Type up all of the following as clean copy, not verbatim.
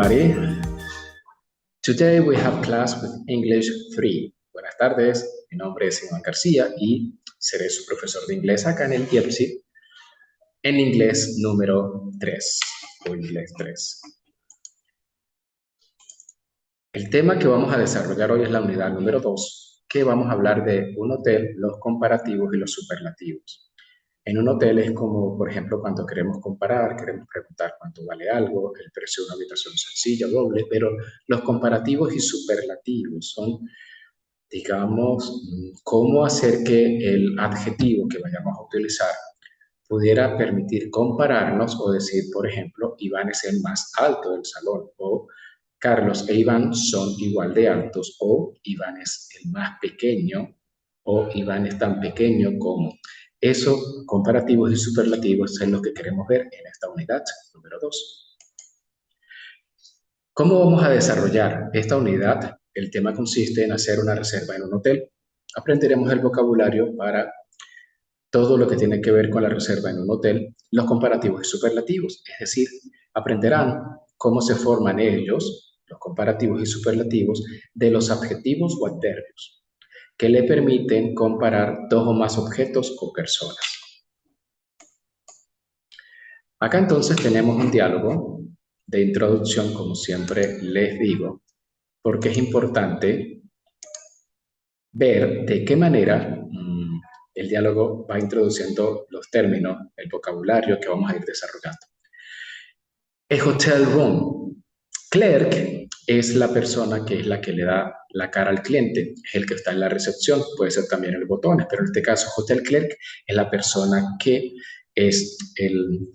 everybody. Today we have class with English 3. Buenas tardes, mi nombre es Iván García y seré su profesor de inglés acá en el IEPSI en inglés número 3 o inglés 3. El tema que vamos a desarrollar hoy es la unidad número 2, que vamos a hablar de un hotel, los comparativos y los superlativos. En un hotel es como, por ejemplo, cuando queremos comparar, queremos preguntar cuánto vale algo, el precio de una habitación sencilla o doble, pero los comparativos y superlativos son, digamos, cómo hacer que el adjetivo que vayamos a utilizar pudiera permitir compararnos o decir, por ejemplo, Iván es el más alto del salón, o Carlos e Iván son igual de altos, o Iván es el más pequeño, o Iván es tan pequeño como. Esos comparativos y superlativos es lo que queremos ver en esta unidad número 2. ¿Cómo vamos a desarrollar esta unidad? El tema consiste en hacer una reserva en un hotel. Aprenderemos el vocabulario para todo lo que tiene que ver con la reserva en un hotel, los comparativos y superlativos, es decir, aprenderán cómo se forman ellos, los comparativos y superlativos, de los adjetivos o adverbios que le permiten comparar dos o más objetos o personas. Acá entonces tenemos un diálogo de introducción, como siempre les digo, porque es importante ver de qué manera el diálogo va introduciendo los términos, el vocabulario que vamos a ir desarrollando. El hotel room. Clerk es la persona que es la que le da la cara al cliente, es el que está en la recepción, puede ser también el botones, pero en este caso hotel clerk es la persona que es el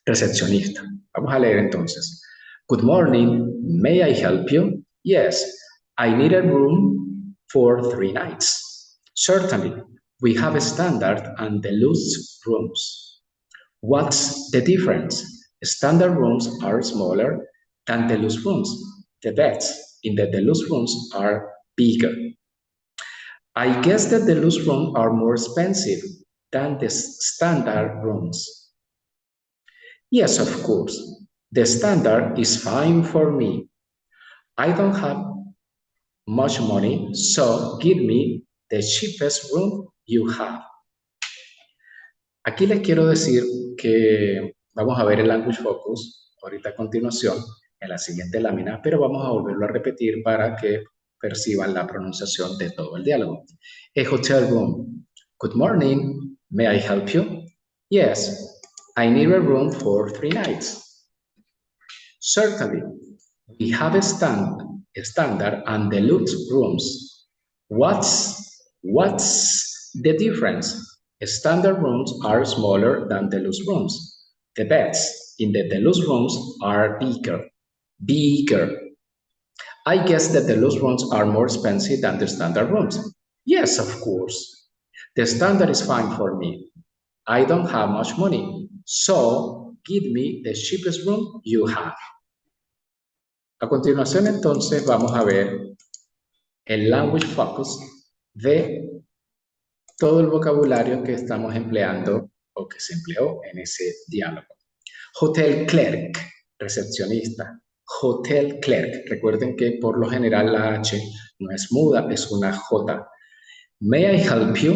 recepcionista. Vamos a leer entonces. Good morning, may I help you? Yes, I need a room for 3 nights. Certainly, we have a standard and deluxe rooms. What's the difference? Standard rooms are smaller than deluxe rooms. The beds in the deluxe rooms are bigger. I guess the deluxe rooms are more expensive than the standard rooms. Yes, of course. The standard is fine for me. I don't have much money, so give me the cheapest room you have. Aquí les quiero decir que vamos a ver el language focus ahorita a continuación en la siguiente lámina, pero vamos a volverlo a repetir para que perciban la pronunciación de todo el diálogo. A hotel room. Good morning. May I help you? Yes, I need a room for 3 nights. Certainly, we have a standard and deluxe rooms. What's the difference? Standard rooms are smaller than deluxe rooms. The beds in the deluxe rooms are bigger. I guess the deluxe rooms are more expensive than the standard rooms. Yes, of course. The standard is fine for me. I don't have much money, so give me the cheapest room you have. A continuación, entonces, vamos a ver el language focus de todo el vocabulario que estamos empleando o que se empleó en ese diálogo. Hotel clerk, recepcionista. Hotel clerk. Recuerden que por lo general la H no es muda, es una J. May I help you?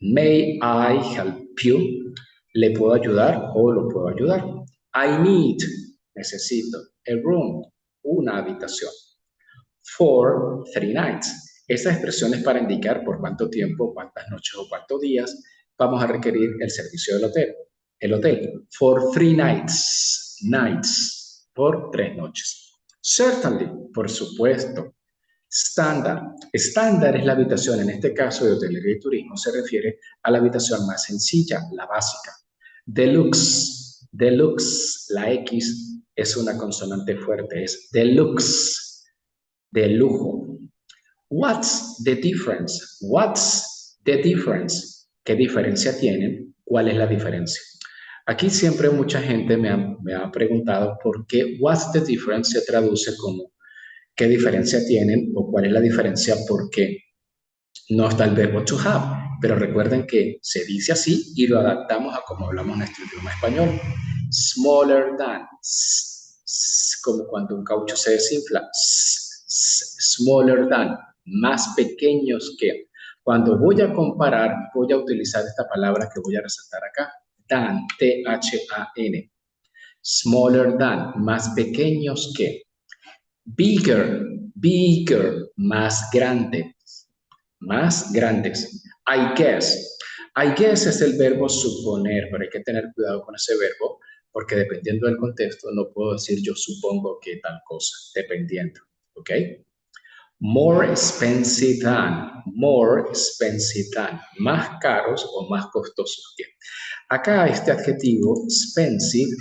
May I help you? ¿Le puedo ayudar o lo puedo ayudar? I need, necesito, a room, una habitación. For 3 nights. Esa expresión es para indicar por cuánto tiempo, cuántas noches o cuántos días vamos a requerir el servicio del hotel. El hotel. For 3 nights. Nights. Por 3 noches. Certainly. Por supuesto. Standard. Estándar es la habitación, en este caso de hotelería y turismo, se refiere a la habitación más sencilla, la básica. Deluxe. Deluxe. La X es una consonante fuerte, es deluxe. De lujo. What's the difference? What's the difference? ¿Qué diferencia tienen? ¿Cuál es la diferencia? Aquí siempre mucha gente me ha preguntado por qué what's the difference se traduce como ¿qué diferencia tienen? O ¿cuál es la diferencia? Porque no está el verbo to have. Pero recuerden que se dice así y lo adaptamos a como hablamos nuestro idioma español. Smaller than. como cuando un caucho se desinfla. Smaller than, más pequeños que. Cuando voy a comparar, voy a utilizar esta palabra que voy a resaltar acá. Than, T-H-A-N. Smaller than, más pequeños que. Bigger, bigger, más grande, más grandes. I guess. I guess es el verbo suponer, pero hay que tener cuidado con ese verbo porque dependiendo del contexto no puedo decir yo supongo que tal cosa, dependiendo, ¿ok? More expensive than, más caros o más costosos que. Acá este adjetivo expensive,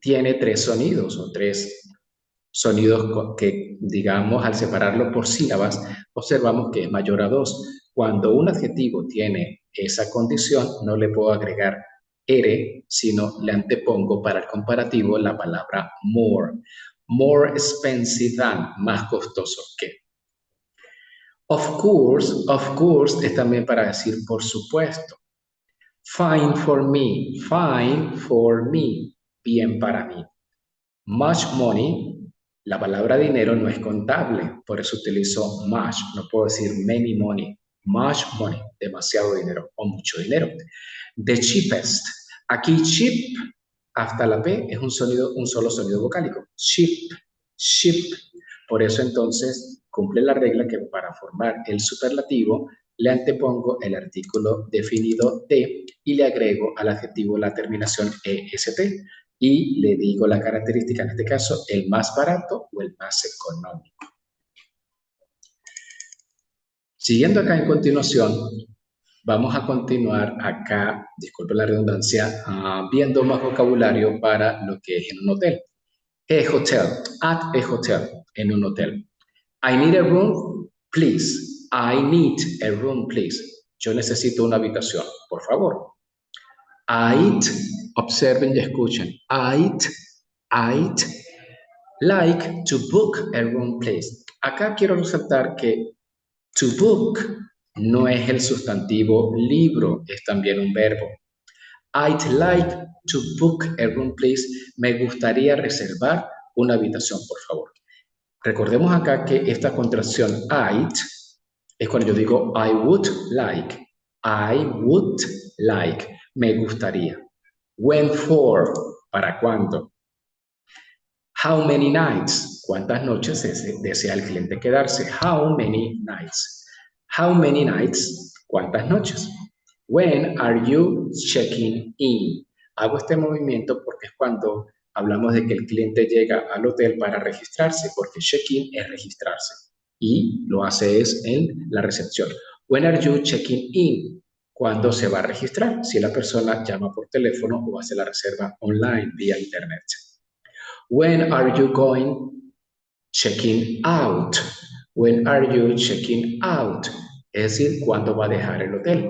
tiene tres sonidos o tres sonidos que, digamos, al separarlo por sílabas, observamos que es mayor a dos. Cuando un adjetivo tiene esa condición, no le puedo agregar ere, sino le antepongo para el comparativo la palabra more. More expensive than, más costoso que. Of course es también para decir por supuesto. Fine for me, bien para mí. Much money, la palabra dinero no es contable, por eso utilizo much, no puedo decir many money. Much money, demasiado dinero o mucho dinero. The cheapest, aquí cheap hasta la P es un solo sonido vocálico. Cheap, cheap. Por eso entonces cumple la regla que para formar el superlativo le antepongo el artículo definido de y le agrego al adjetivo la terminación EST y le digo la característica, en este caso, el más barato o el más económico. Siguiendo acá en continuación, vamos a continuar acá, disculpe la redundancia, viendo más vocabulario para lo que es en un hotel. A hotel, at a hotel, en un hotel. I need a room, please. I need a room, please. Yo necesito una habitación, por favor. I'd, observen y escuchen. I'd like to book a room, please. Acá quiero resaltar que to book no es el sustantivo libro, es también un verbo. I'd like to book a room, please. Me gustaría reservar una habitación, por favor. Recordemos acá que esta contracción I'd es cuando yo digo I would like. I would like. Me gustaría. When for, ¿para cuándo? How many nights, ¿cuántas noches desea el cliente quedarse? How many nights? How many nights, ¿cuántas noches? When are you checking in? Hago este movimiento porque es cuando hablamos de que el cliente llega al hotel para registrarse, porque check-in es registrarse y lo hace es en la recepción. When are you checking in? ¿Cuándo se va a registrar? Si la persona llama por teléfono o hace la reserva online vía internet. When are you going checking out? When are you checking out? Es decir, ¿cuándo va a dejar el hotel?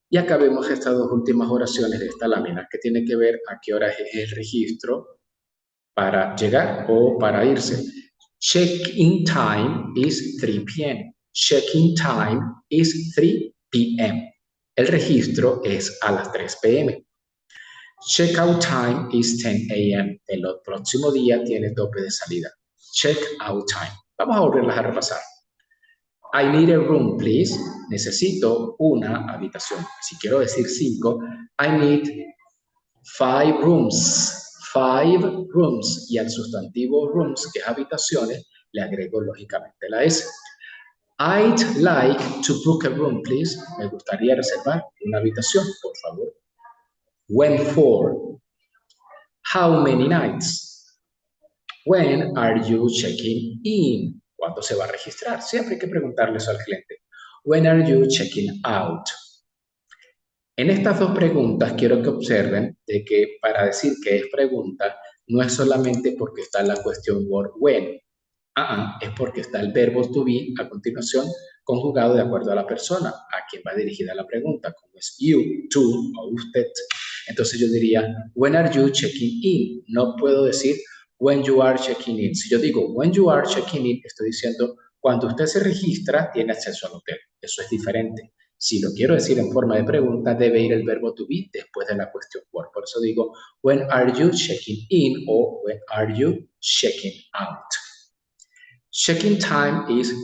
Y acá vemos estas dos últimas oraciones de esta lámina que tienen que ver a qué hora es el registro para llegar o para irse. Check-in time is 3 p.m. Check-in time is 3 p.m. El registro es a las 3 p.m. Check-out time is 10 a.m. El próximo día tiene tope de salida. Check-out time. Vamos a volverlas a repasar. I need a room, please. Necesito una habitación. Si quiero decir 5, I need 5 rooms. 5 rooms. Y al sustantivo rooms, que es habitaciones, le agrego lógicamente la S. I'd like to book a room, please. Me gustaría reservar una habitación, por favor. When for? How many nights? When are you checking in? ¿Cuándo se va a registrar? Siempre hay que preguntarle eso al cliente. When are you checking out? En estas dos preguntas quiero que observen de que para decir que es pregunta no es solamente porque está la cuestión word when. Es porque está el verbo to be a continuación conjugado de acuerdo a la persona a quien va dirigida la pregunta, como es you, tú o usted. Entonces yo diría, when are you checking in? No puedo decir when you are checking in. Si yo digo when you are checking in, estoy diciendo cuando usted se registra tiene acceso al hotel. Eso es diferente. Si lo quiero decir en forma de pregunta, debe ir el verbo to be después de la question word. Por eso digo, when are you checking in o when are you checking out. Check-in time is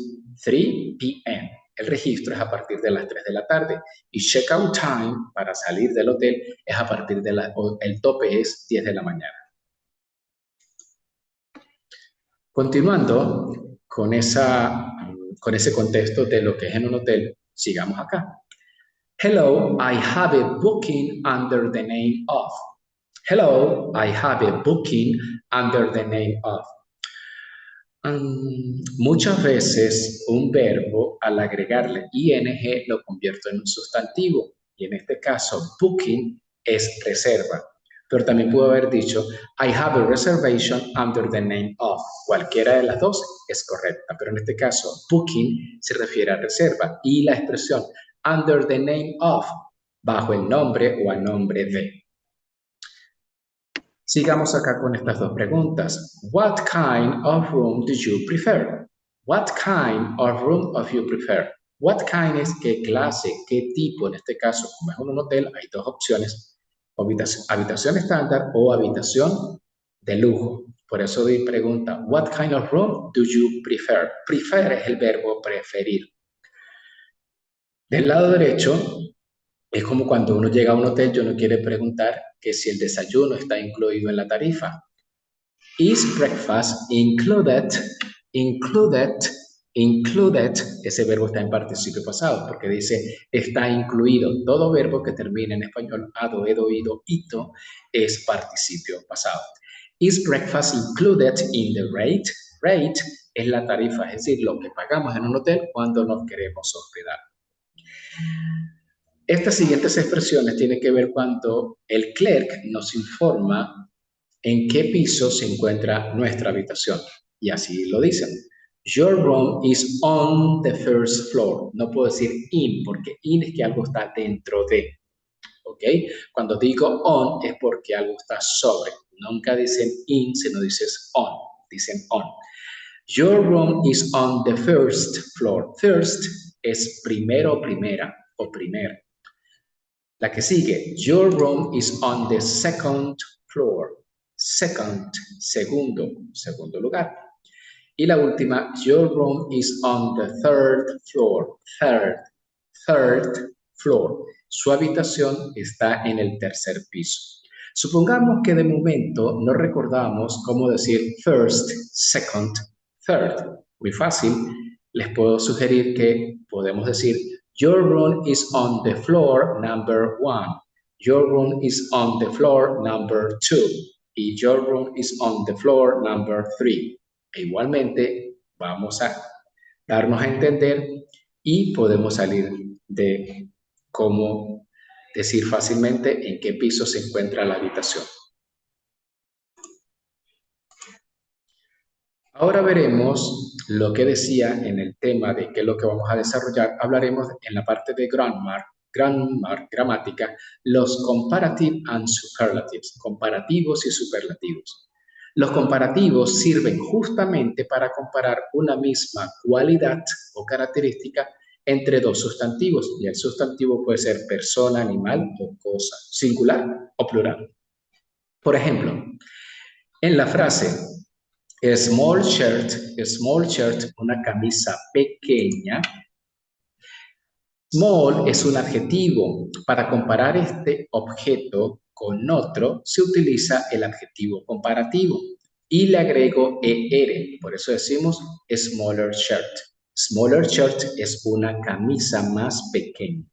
3 p.m. El registro es a partir de las 3 de la tarde y check-out time para salir del hotel es a partir de el tope es 10 de la mañana. Continuando con ese contexto de lo que es en un hotel, sigamos acá. Hello, I have a booking under the name of. Hello, I have a booking under the name of. Muchas veces un verbo al agregarle ing lo convierto en un sustantivo y en este caso booking es reserva. Pero también puedo haber dicho I have a reservation under the name of. Cualquiera de las dos es correcta, pero en este caso booking se refiere a reserva y la expresión under the name of, bajo el nombre o a nombre de. Sigamos acá con estas dos preguntas. What kind of room do you prefer? What kind of room do you prefer? What kind es qué clase, qué tipo. En este caso, como es un hotel, hay dos opciones. Habitación estándar o habitación de lujo. Por eso di pregunta, what kind of room do you prefer? Prefer es el verbo preferir. Del lado derecho, es como cuando uno llega a un hotel y uno quiere preguntar que si el desayuno está incluido en la tarifa. Is breakfast included? Included. Included, ese verbo está en participio pasado porque dice está incluido. Todo verbo que termine en español, ado, edo, ido, ito, es participio pasado. Is breakfast included in the rate? Rate es la tarifa, es decir, lo que pagamos en un hotel cuando nos queremos hospedar. Estas siguientes expresiones tienen que ver cuando el clerk nos informa en qué piso se encuentra nuestra habitación. Y así lo dicen. Your room is on the first floor. No puedo decir in, porque in es que algo está dentro de. ¿Ok? Cuando digo on es porque algo está sobre. Nunca dicen in, sino dices on. Dicen on. Your room is on the first floor. First es primero o primera o primer. La que sigue, your room is on the second floor. Second, segundo lugar. Y la última, your room is on the third floor. Third floor. Su habitación está en el tercer piso. Supongamos que de momento no recordamos cómo decir first, second, third. Muy fácil. Les puedo sugerir que podemos decir your room is on the floor number 1. Your room is on the floor number 2. Y your room is on the floor number 3. E igualmente vamos a darnos a entender y podemos salir de cómo decir fácilmente en qué piso se encuentra la habitación. Ahora veremos lo que decía en el tema de qué es lo que vamos a desarrollar. Hablaremos en la parte de gramática, los comparative and superlatives, comparativos y superlativos. Los comparativos sirven justamente para comparar una misma cualidad o característica entre dos sustantivos, y el sustantivo puede ser persona, animal o cosa, singular o plural. Por ejemplo, en la frase small shirt, una camisa pequeña. Small es un adjetivo. Para comparar este objeto con otro, se utiliza el adjetivo comparativo. Y le agrego ER, por eso decimos smaller shirt. Smaller shirt es una camisa más pequeña.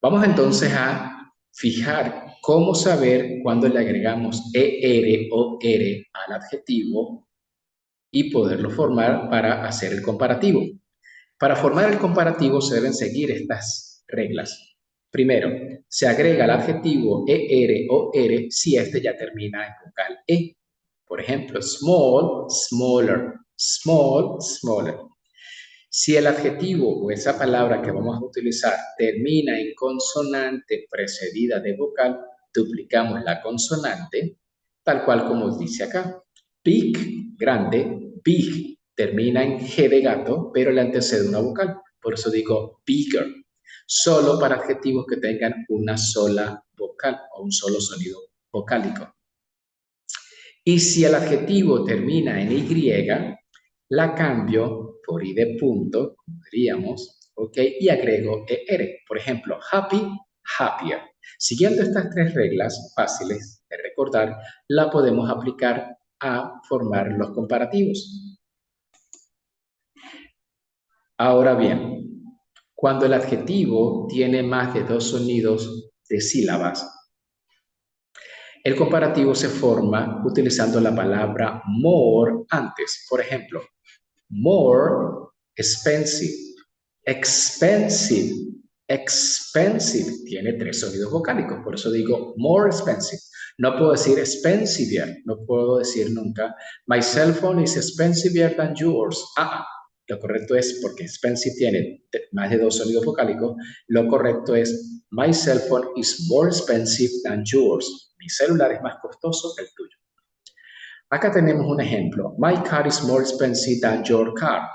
Vamos entonces a fijar cómo saber cuándo le agregamos ER o ER al adjetivo y poderlo formar para hacer el comparativo. Para formar el comparativo se deben seguir estas reglas. Primero, se agrega el adjetivo ER o ER si este ya termina en vocal E. Por ejemplo, small, smaller, small, smaller. Si el adjetivo o esa palabra que vamos a utilizar termina en consonante precedida de vocal, duplicamos la consonante, tal cual como dice acá. Big, grande, big, termina en G de gato, pero le antecede una vocal. Por eso digo bigger. solo para adjetivos que tengan una sola vocal o un solo sonido vocálico. Y si el adjetivo termina en Y, la cambio por I de punto, como diríamos, ¿ok? Y agrego ER. Por ejemplo, happy, happier. Siguiendo estas tres reglas fáciles de recordar, la podemos aplicar a formar los comparativos. Ahora bien, cuando el adjetivo tiene más de dos sonidos de sílabas, el comparativo se forma utilizando la palabra more antes. Por ejemplo, more expensive, expensive, expensive. Tiene tres sonidos vocálicos, por eso digo more expensive. No puedo decir expensiver, no puedo decir nunca my cell phone is expensiver than yours. Lo correcto es, porque expensive tiene más de dos sonidos vocálicos, lo correcto es my cell phone is more expensive than yours. Mi celular es más costoso que el tuyo. Acá tenemos un ejemplo. My car is more expensive than your car.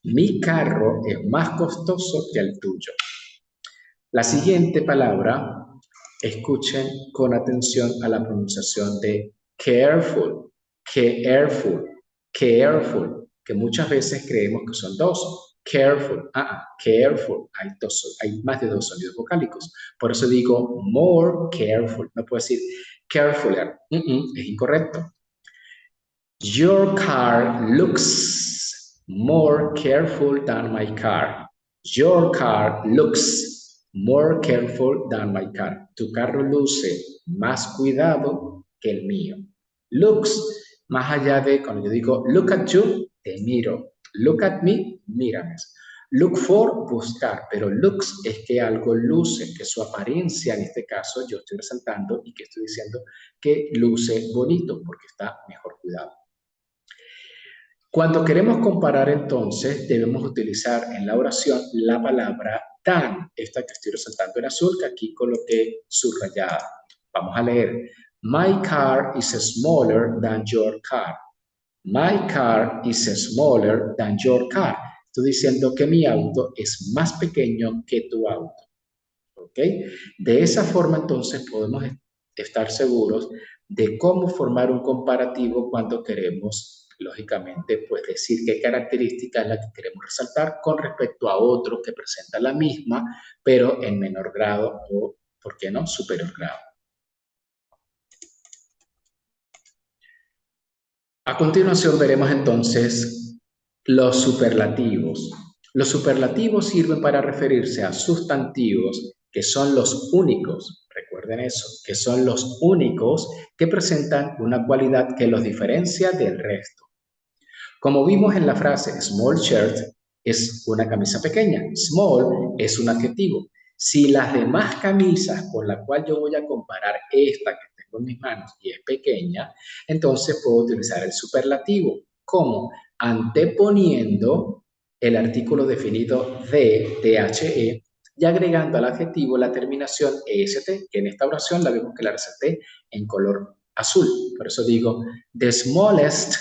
Mi carro es más costoso que el tuyo. La siguiente palabra, escuchen con atención a la pronunciación de careful, careful, careful, que muchas veces creemos que son dos. Careful, careful, hay más de dos sonidos vocálicos. Por eso digo more careful, no puedo decir carefuler, es incorrecto. Your car looks more careful than my car. Your car looks more careful than my car. Tu carro luce más cuidado que el mío. Looks, más allá de cuando yo digo look at you, te miro. Look at me, mírame. Look for, buscar, pero looks es que algo luce, que su apariencia, en este caso, yo estoy resaltando y que estoy diciendo que luce bonito porque está mejor cuidado. Cuando queremos comparar, entonces, debemos utilizar en la oración la palabra than, esta que estoy resaltando en azul, que aquí coloqué subrayada. Vamos a leer. My car is smaller than your car. My car is smaller than your car. Estoy diciendo que mi auto es más pequeño que tu auto. ¿Ok? De esa forma, entonces, podemos estar seguros de cómo formar un comparativo cuando queremos, lógicamente, pues decir qué característica es la que queremos resaltar con respecto a otro que presenta la misma, pero en menor grado o, ¿por qué no?, superior grado. A continuación veremos entonces los superlativos. Los superlativos sirven para referirse a sustantivos que son los únicos, recuerden eso, que son los únicos que presentan una cualidad que los diferencia del resto. Como vimos en la frase small shirt, es una camisa pequeña. Small es un adjetivo. Si las demás camisas con la cual yo voy a comparar esta que tengo en mis manos y es pequeña, entonces puedo utilizar el superlativo. ¿Cómo? Anteponiendo el artículo definido de, THE, y agregando al adjetivo la terminación EST, que en esta oración la vemos que la resalté en color azul. Por eso digo, the smallest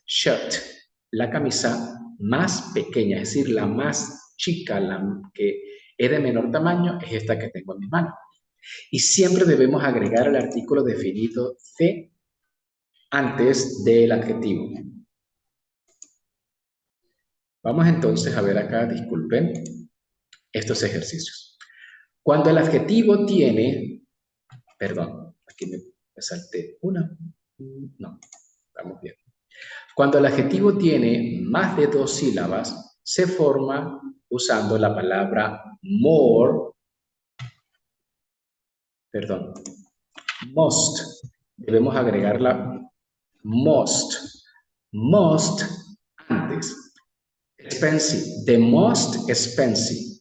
shirt, la camisa más pequeña, es decir, la más chica, la que es de menor tamaño, es esta que tengo en mi mano. Y siempre debemos agregar el artículo definido de antes del adjetivo. Vamos entonces a ver acá, disculpen, estos ejercicios. Cuando el adjetivo tiene, perdón, aquí me salté una, no, estamos bien. Cuando el adjetivo tiene más de dos sílabas, se forma usando la palabra more, perdón, most. Debemos agregar la most antes. Expensive, the most expensive,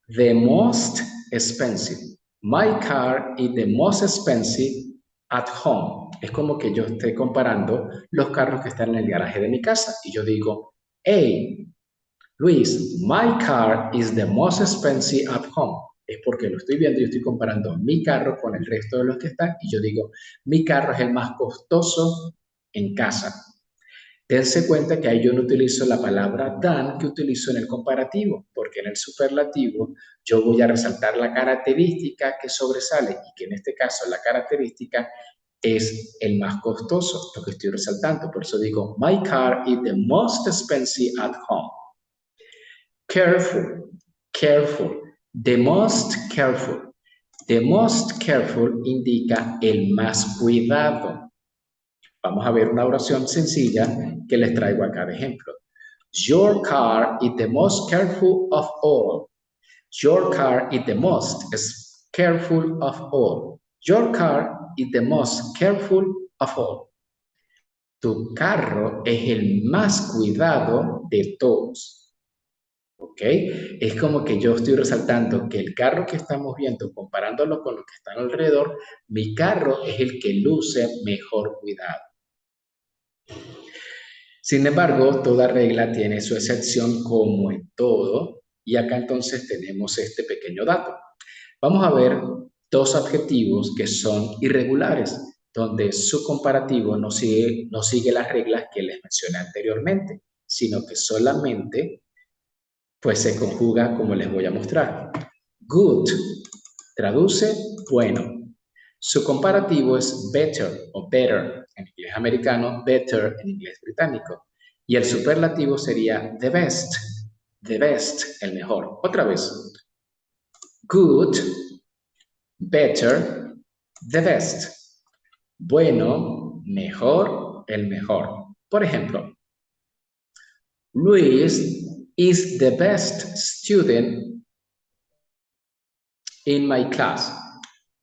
the most expensive. My car is the most expensive at home. Es como que yo esté comparando los carros que están en el garaje de mi casa y yo digo, hey, Luis, my car is the most expensive at home. Es porque lo estoy viendo y estoy comparando mi carro con el resto de los que están y yo digo, mi carro es el más costoso en casa. Dense cuenta que ahí yo no utilizo la palabra than que utilizo en el comparativo, porque en el superlativo yo voy a resaltar la característica que sobresale y que en este caso la característica es el más costoso, lo que estoy resaltando. Por eso digo, my car is the most expensive at home. Careful, careful, the most careful. The most careful indica el más cuidado. Vamos a ver una oración sencilla que les traigo acá de ejemplo. Your car is the most careful of all. Your car is the most careful of all. Your car is the most careful of all. Tu carro es el más cuidado de todos. ¿Ok? Es como que yo estoy resaltando que el carro que estamos viendo, comparándolo con lo que está alrededor, mi carro es el que luce mejor cuidado. Sin embargo, toda regla tiene su excepción como en todo, y acá entonces tenemos este pequeño dato. Vamos a ver dos adjetivos que son irregulares, donde su comparativo no sigue las reglas que les mencioné anteriormente, sino que solamente pues se conjuga como les voy a mostrar. Good traduce bueno. Su comparativo es better o better en inglés americano, better en inglés británico. Y el superlativo sería the best, el mejor. Otra vez. Good, better, the best. Bueno, mejor, el mejor. Por ejemplo, Luis is the best student in my class.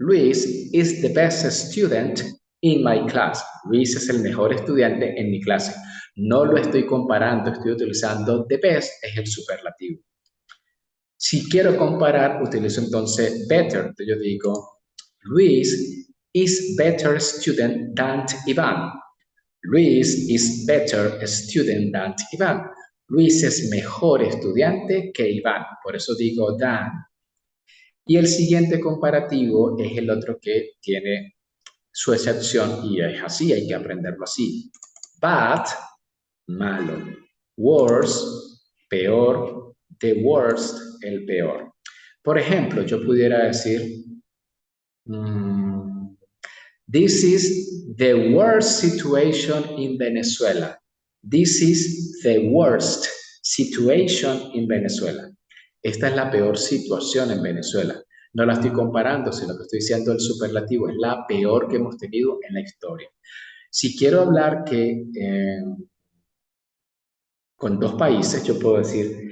Luis is the best student in my class. Luis es el mejor estudiante en mi clase. No lo estoy comparando, estoy utilizando the best, es el superlativo. Si quiero comparar, utilizo entonces better. Entonces yo digo, Luis is better student than Iván. Luis is better student than Iván. Luis es mejor estudiante que Iván. Por eso digo than. Y el siguiente comparativo es el otro que tiene su excepción y es así, hay que aprenderlo así. Bad, malo. Worse, peor. The worst, el peor. Por ejemplo, yo pudiera decir, this is the worst situation in Venezuela. This is the worst situation in Venezuela. Esta es la peor situación en Venezuela. No la estoy comparando, sino que estoy diciendo el superlativo. Es la peor que hemos tenido en la historia. Si quiero hablar con dos países, yo puedo decir,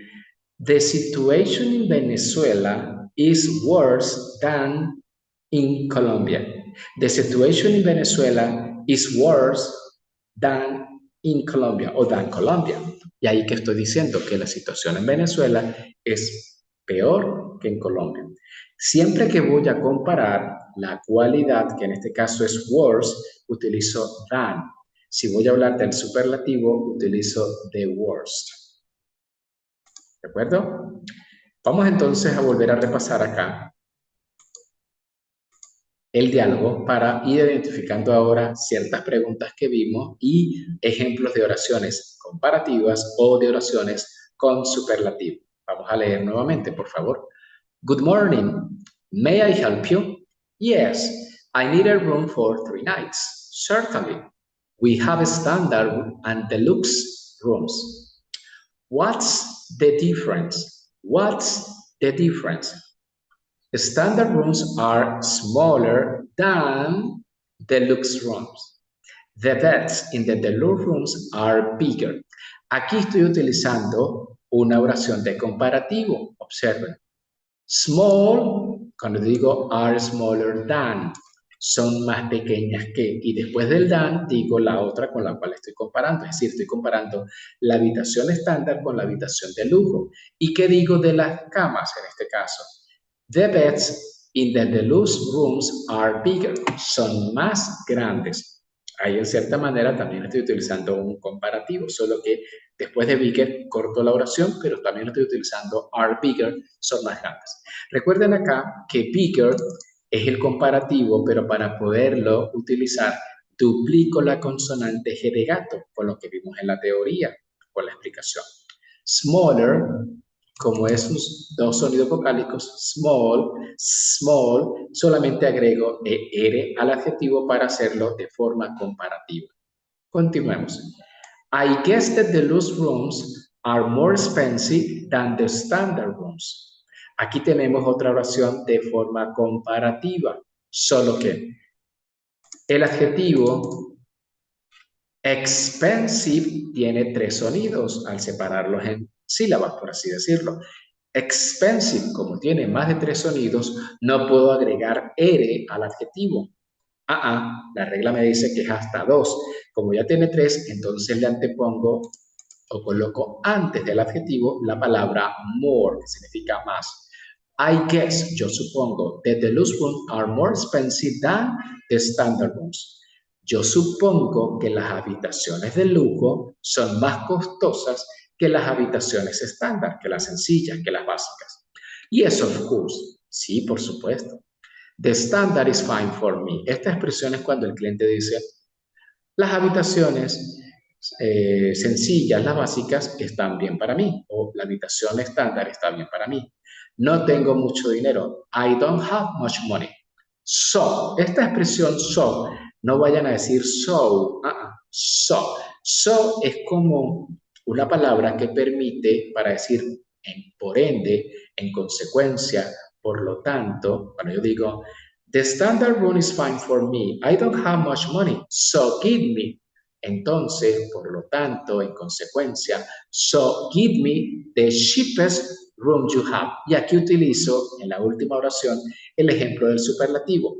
the situation in Venezuela is worse than in Colombia. The situation in Venezuela is worse than in Colombia o than Colombia. Y ahí que estoy diciendo que la situación en Venezuela es peor que en Colombia. Siempre que voy a comparar la cualidad, que en este caso es worse, utilizo than. Si voy a hablar del superlativo, utilizo the worst. ¿De acuerdo? Vamos entonces a volver a repasar acá el diálogo para ir identificando ahora ciertas preguntas que vimos y ejemplos de oraciones comparativas o de oraciones con superlativo. Vamos a leer nuevamente, por favor. Good morning. May I help you? Yes, I need a room for 3 nights. Certainly. We have a standard and deluxe rooms. What's the difference? What's the difference? Standard rooms are smaller than deluxe rooms. The beds in the deluxe rooms are bigger. Aquí estoy utilizando una oración de comparativo. Observen. Small, cuando digo are smaller than, son más pequeñas que. Y después del than digo la otra con la cual estoy comparando. Es decir, estoy comparando la habitación estándar con la habitación de lujo. ¿Y qué digo de las camas en este caso? The beds in the deluxe rooms are bigger. Son más grandes. Ahí en cierta manera también estoy utilizando un comparativo, solo que después de bigger corto la oración, pero también estoy utilizando are bigger, son más grandes. Recuerden acá que bigger es el comparativo, pero para poderlo utilizar duplico la consonante G de gato, con lo que vimos en la teoría, con la explicación. Smaller, como esos dos sonidos vocálicos, small, small, solamente agrego ER al adjetivo para hacerlo de forma comparativa. Continuemos. I guess that the loose rooms are more expensive than the standard rooms. Aquí tenemos otra oración de forma comparativa, solo que el adjetivo expensive tiene tres sonidos al separarlos en sílabas, por así decirlo. Expensive, como tiene más de tres sonidos, no puedo agregar R al adjetivo. La regla me dice que es hasta dos. Como ya tiene tres, entonces le antepongo o coloco antes del adjetivo la palabra more, que significa más. I guess, yo supongo, that the loose rooms are more expensive than the standard rooms. Yo supongo que las habitaciones de lujo son más costosas que las habitaciones estándar, que las sencillas, que las básicas. Yes, of course. Sí, por supuesto. The standard is fine for me. Esta expresión es cuando el cliente dice, las habitaciones sencillas, las básicas, están bien para mí. O la habitación estándar está bien para mí. No tengo mucho dinero. I don't have much money. So, esta expresión so, no vayan a decir so. So. So es como una palabra que permite para decir por ende, en consecuencia, por lo tanto, cuando yo digo, the standard room is fine for me. I don't have much money, so give me. Entonces, por lo tanto, en consecuencia, so give me the cheapest room you have. Y aquí utilizo en la última oración el ejemplo del superlativo.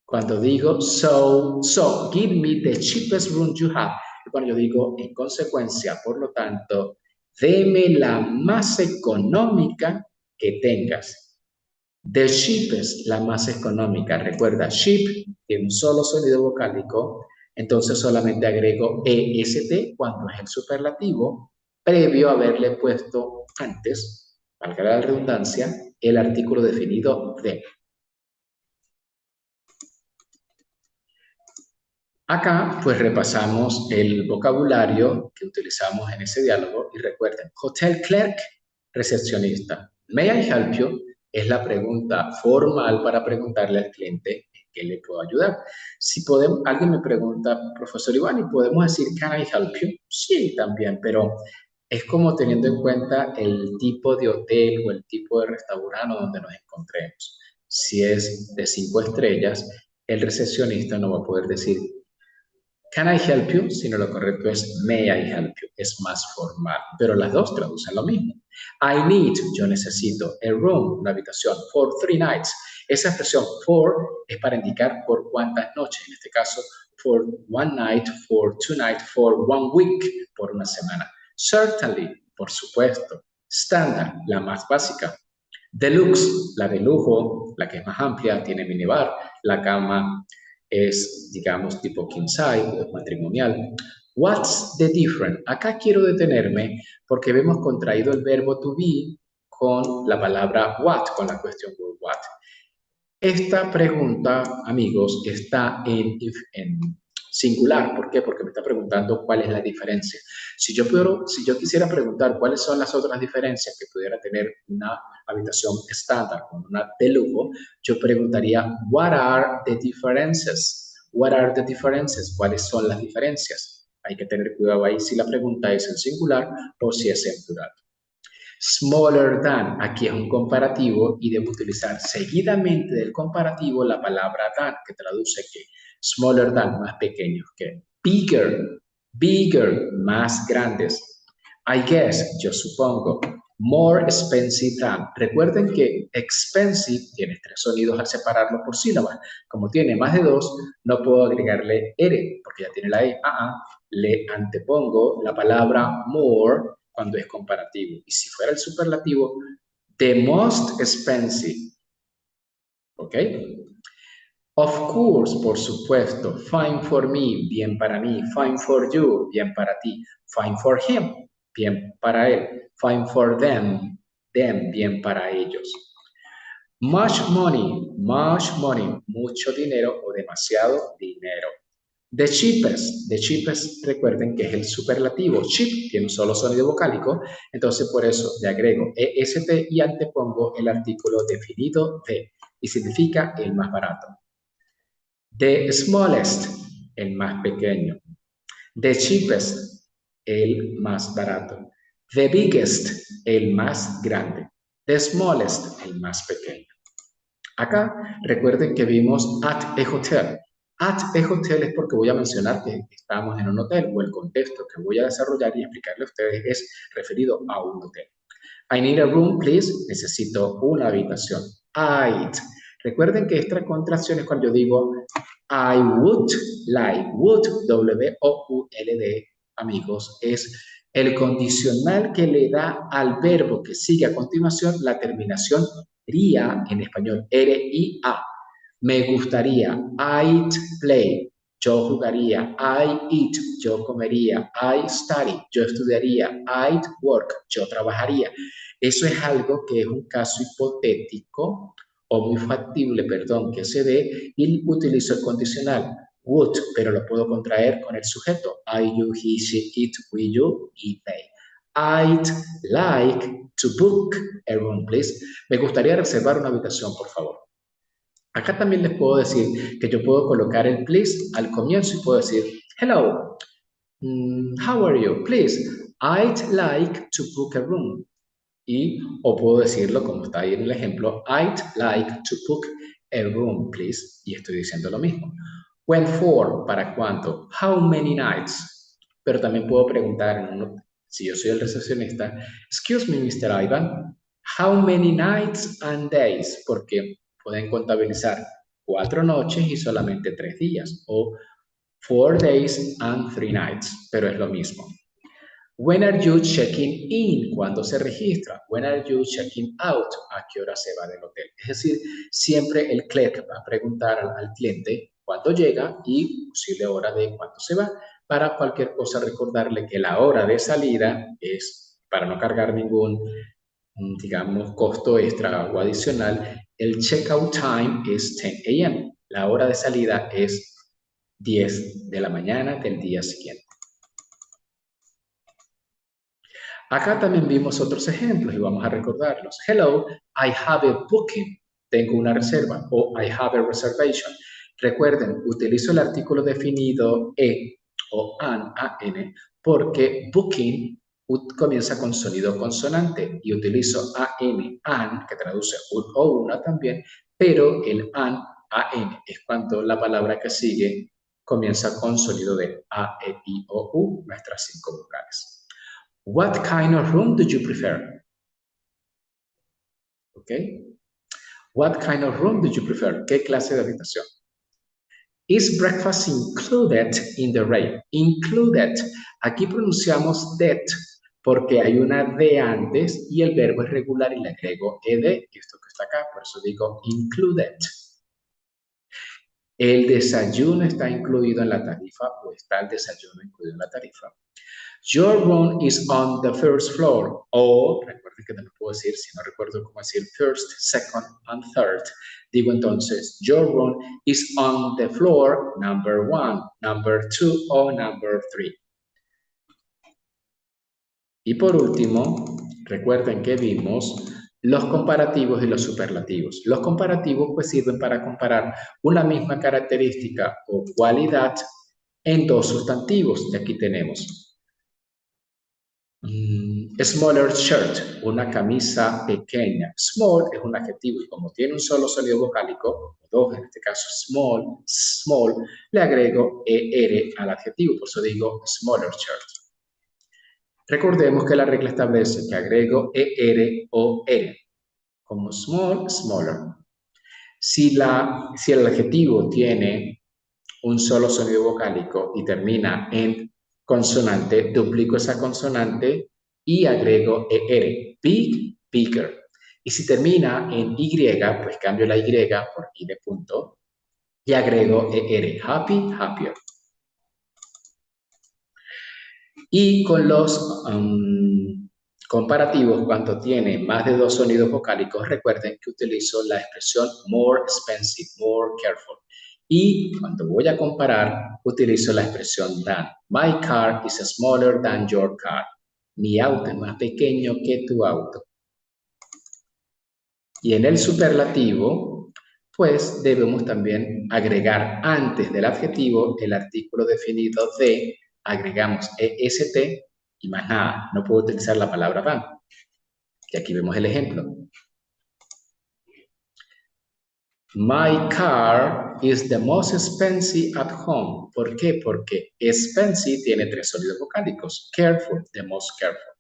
Cuando digo so give me the cheapest room you have. Y cuando yo digo en consecuencia, por lo tanto, deme la más económica que tengas. The cheapest, la más económica. Recuerda, cheap tiene un solo sonido vocálico, entonces solamente agrego EST cuando es el superlativo, previo a haberle puesto antes, valga la redundancia, el artículo definido de. Acá, pues repasamos el vocabulario que utilizamos en ese diálogo y recuerden, hotel clerk, recepcionista. May I help you? Es la pregunta formal para preguntarle al cliente en qué le puedo ayudar. Si podemos, alguien me pregunta, profesor Iván, ¿y podemos decir can I help you? Sí, también, pero es como teniendo en cuenta el tipo de hotel o el tipo de restaurante donde nos encontremos. Si es de 5 estrellas, el recepcionista no va a poder decir can I help you? Sino lo correcto es may I help you. Es más formal, pero las dos traducen lo mismo. I need, yo necesito, a room, una habitación, for 3 nights. Esa expresión for es para indicar por cuántas noches. En este caso, for 1 night, for 2 nights, for 1 week, por una semana. Certainly, por supuesto. Standard, la más básica. Deluxe, la de lujo, la que es más amplia, tiene minibar, la cama es, digamos, tipo king size o matrimonial. What's the difference? Acá quiero detenerme porque vemos contraído el verbo to be con la palabra what, con la cuestión what. Esta pregunta, amigos, está en singular. ¿Por qué? Porque me está preguntando cuál es la diferencia. Si yo quisiera preguntar cuáles son las otras diferencias que pudiera tener una habitación estándar con una de lujo, yo preguntaría, what are the differences? What are the differences? ¿Cuáles son las diferencias? Hay que tener cuidado ahí si la pregunta es en singular o si es en plural. Smaller than, aquí es un comparativo y debo utilizar seguidamente del comparativo la palabra than, que traduce que smaller than, más pequeños que. Bigger, bigger, más grandes. I guess, yo supongo. More expensive than. Recuerden que expensive tiene 3 sonidos al separarlo por sílabas. Como tiene más de 2, no puedo agregarle R, porque ya tiene la E. Le antepongo la palabra more cuando es comparativo. Y si fuera el superlativo, the most expensive. ¿Ok? Of course, por supuesto. Fine for me, bien para mí. Fine for you, bien para ti. Fine for him, bien para él. Fine for them, bien para ellos. Much money, mucho dinero o demasiado dinero. The cheapest, recuerden que es el superlativo. Cheap tiene un solo sonido vocálico, entonces por eso le agrego EST y antepongo el artículo definido de, y significa el más barato. The smallest, el más pequeño. The cheapest, el más barato. The biggest, el más grande. The smallest, el más pequeño. Acá recuerden que vimos at a hotel. At a hotel es porque voy a mencionar que estamos en un hotel o el contexto que voy a desarrollar y explicarle a ustedes es referido a un hotel. I need a room, please. Necesito una habitación. I'd. Recuerden que esta contracción es cuando yo digo I would like. Would, W-O-U-L-D, amigos, es el condicional que le da al verbo que sigue a continuación la terminación ría en español, R-I-A. Me gustaría, I'd play, yo jugaría, I eat, yo comería, I study, yo estudiaría, I'd work, yo trabajaría. Eso es algo que es un caso hipotético o muy factible, perdón, que se dé y utilizo el condicional would, pero lo puedo contraer con el sujeto I, you, he, she, it, we, you y they. I'd like to book a room, please. Me gustaría reservar una habitación, por favor. Acá también les puedo decir que yo puedo colocar el please al comienzo y puedo decir, hello, how are you? Please, I'd like to book a room. Y, o puedo decirlo como está ahí en el ejemplo, I'd like to book a room, please. Y estoy diciendo lo mismo. When for, ¿para cuánto? How many nights? Pero también puedo preguntar, si yo soy el recepcionista, excuse me, Mr. Ivan, how many nights and days? Porque pueden contabilizar 4 noches y solamente 3 días. O 4 days and 3 nights, pero es lo mismo. When are you checking in? ¿Cuándo se registra? When are you checking out? ¿A qué hora se va del hotel? Es decir, siempre el clerk va a preguntar al cliente cuándo llega y posible hora de cuándo se va. Para cualquier cosa recordarle que la hora de salida es, para no cargar ningún, digamos, costo extra o adicional, el checkout time es 10 a.m. La hora de salida es 10 de la mañana del día siguiente. Acá también vimos otros ejemplos y vamos a recordarlos. Hello, I have a booking. Tengo una reserva o I have a reservation. Recuerden, utilizo el artículo definido o an, porque booking comienza con sonido consonante y utilizo an, que traduce un o una también, pero el an es cuando la palabra que sigue comienza con sonido de a, e, i, o, u, nuestras 5 vocales. What kind of room do you prefer? Okay. What kind of room do you prefer? ¿Qué clase de habitación? Is breakfast included in the rate? Included. Aquí pronunciamos that porque hay una D antes y el verbo es regular y le agrego ed, esto que está acá, por eso digo included. ¿El desayuno está incluido en la tarifa o está el desayuno incluido en la tarifa? Your room is on the first floor. O, recuerden que también puedo decir, si no recuerdo cómo decir first, second, and third, digo entonces, your room is on the floor number 1, number 2 o number 3. Y por último, recuerden que vimos los comparativos y los superlativos. Los comparativos pues sirven para comparar una misma característica o cualidad en dos sustantivos. Y aquí tenemos smaller shirt, una camisa pequeña. Small es un adjetivo y como tiene un solo sonido vocálico, o dos en este caso, small, le agrego er al adjetivo, por eso digo smaller shirt. Recordemos que la regla establece que agrego er o er, como small, smaller. Si el adjetivo tiene un solo sonido vocálico y termina en consonante, duplico esa consonante y agrego er, big, bigger. Y si termina en Y, pues cambio la Y por I de punto y agrego er, happy, happier. Y con los comparativos, cuando tiene más de 2 sonidos vocálicos, recuerden que utilizo la expresión more expensive, more careful. Y cuando voy a comparar, utilizo la expresión than. My car is smaller than your car. Mi auto es más pequeño que tu auto. Y en el superlativo, pues debemos también agregar antes del adjetivo el artículo definido de, agregamos est y más nada. No puedo utilizar la palabra than. Y aquí vemos el ejemplo. My car is the most expensive at home. ¿Por qué? Porque expensive tiene 3 sonidos vocálicos. Careful, the most careful.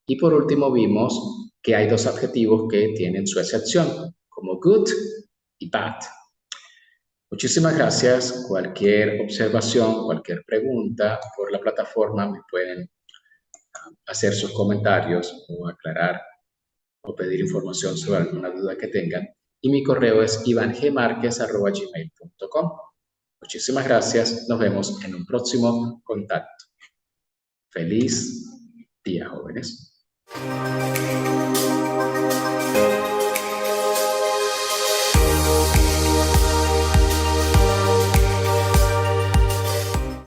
Y por último vimos que hay 2 adjetivos que tienen su excepción, como good y bad. Muchísimas gracias. Cualquier observación, cualquier pregunta por la plataforma me pueden hacer sus comentarios o aclarar o pedir información sobre alguna duda que tengan. Y mi correo es ivangmarquez@gmail.com. Muchísimas gracias. Nos vemos en un próximo contacto. Feliz día, jóvenes.